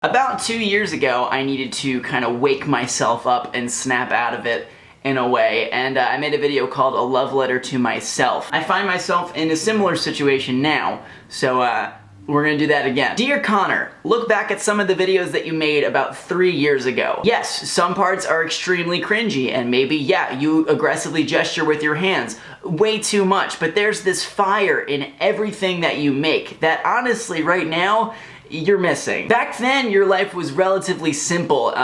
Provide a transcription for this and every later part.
About 2 years ago, I needed to kind of wake myself up and snap out of it in a way, and I made a video called A Love Letter to Myself. I find myself in a similar situation now, so we're gonna do that again. Dear Connor, look back at some of the videos that you made about 3 years ago. Yes, some parts are extremely cringy, and maybe, yeah, you aggressively gesture with your hands way too much, but there's this fire in everything that you make that honestly, right now, you're missing. Back then, your life was relatively simple in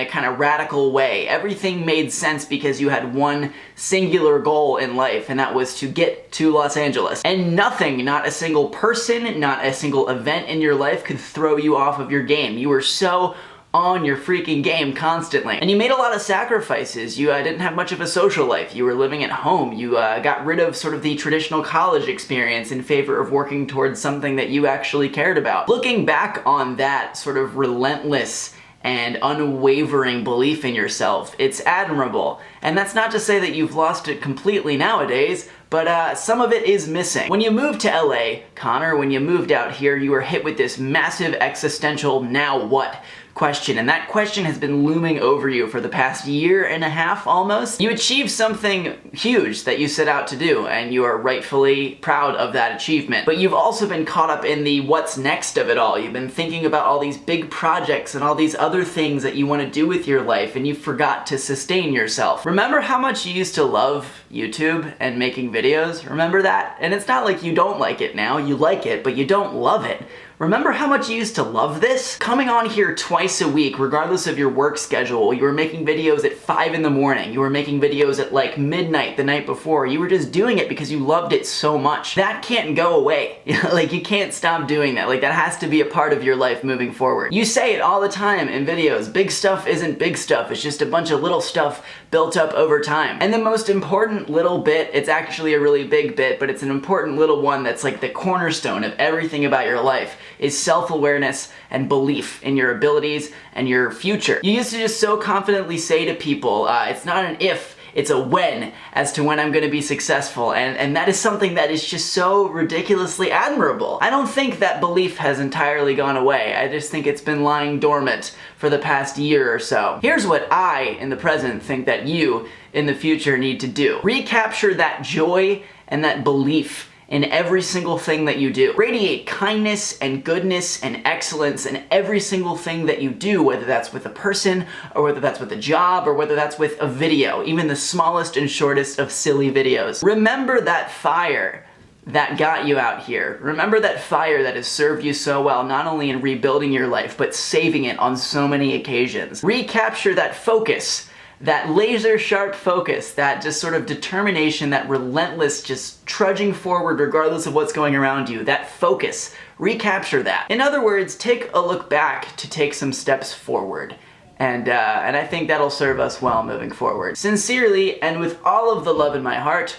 a kind of radical way. Everything made sense because you had one singular goal in life, and that was to get to Los Angeles. And nothing, not a single person, not a single event in your life could throw you off of your game. You were so on your freaking game constantly. And you made a lot of sacrifices. You didn't have much of a social life. You were living at home. You got rid of sort of the traditional college experience in favor of working towards something that you actually cared about. Looking back on that sort of relentless and unwavering belief in yourself, it's admirable. And that's not to say that you've lost it completely nowadays, but some of it is missing. When you moved to LA, Connor, when you moved out here, you were hit with this massive existential now what question, and that question has been looming over you for the past year and a half almost. You achieved something huge that you set out to do, and you are rightfully proud of that achievement. But you've also been caught up in the what's next of it all. You've been thinking about all these big projects and all these other things that you want to do with your life, and you forgot to sustain yourself. Remember how much you used to love YouTube and making videos? Remember that? And it's not like you don't like it now. You like it, but you don't love it. Remember how much you used to love this? Coming on here twice a week, regardless of your work schedule, you were making videos at 5 in the morning, you were making videos at like midnight the night before, you were just doing it because you loved it so much. That can't go away. Like, you can't stop doing that. Like, that has to be a part of your life moving forward. You say it all the time in videos, big stuff isn't big stuff, it's just a bunch of little stuff built up over time. And the most important little bit, it's actually a really big bit, but it's an important little one that's like the cornerstone of everything about your life, is self-awareness and belief in your abilities and your future. You used to just so confidently say to people, it's not an if, it's a when, as to when I'm gonna be successful, and that is something that is just so ridiculously admirable. I don't think that belief has entirely gone away. I just think it's been lying dormant for the past year or so. Here's what I, in the present, think that you, in the future, need to do. Recapture that joy and that belief in every single thing that you do. Radiate kindness and goodness and excellence in every single thing that you do, whether that's with a person, or whether that's with a job, or whether that's with a video, even the smallest and shortest of silly videos. Remember that fire that got you out here. Remember that fire that has served you so well, not only in rebuilding your life, but saving it on so many occasions. Recapture that focus, that laser sharp focus, that just sort of determination, that relentless just trudging forward regardless of what's going around you, that focus. Recapture that. In other words, take a look back to take some steps forward. And I think that'll serve us well moving forward. Sincerely, and with all of the love in my heart,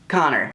Connor.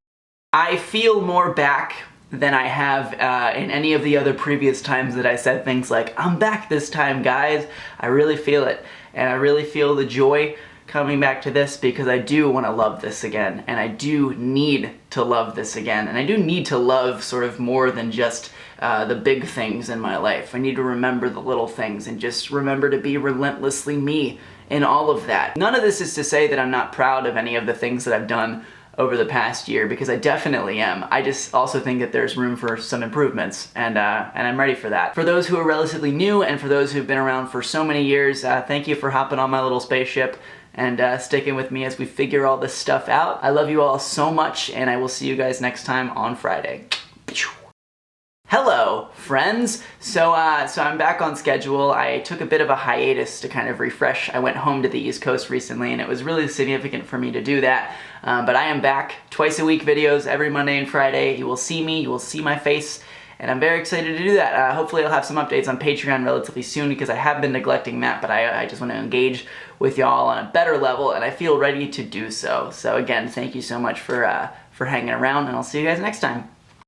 I feel more back than I have in any of the other previous times that I said things like, I'm back this time, guys. I really feel it. And I really feel the joy coming back to this, because I do want to love this again. And I do need to love this again. And I do need to love sort of more than just the big things in my life. I need to remember the little things and just remember to be relentlessly me in all of that. None of this is to say that I'm not proud of any of the things that I've done over the past year, because I definitely am. I just also think that there's room for some improvements, and I'm ready for that. For those who are relatively new, and for those who've been around for so many years, thank you for hopping on my little spaceship and sticking with me as we figure all this stuff out. I love you all so much, and I will see you guys next time on Friday. Hello, friends. So I'm back on schedule. I took a bit of a hiatus to kind of refresh. I went home to the East Coast recently, and it was really significant for me to do that. But I am back. Twice a week videos, every Monday and Friday. You will see me, you will see my face, and I'm very excited to do that. Hopefully I'll have some updates on Patreon relatively soon, because I have been neglecting that, but I just want to engage with y'all on a better level, and I feel ready to do so. So again, thank you so much for hanging around, and I'll see you guys next time.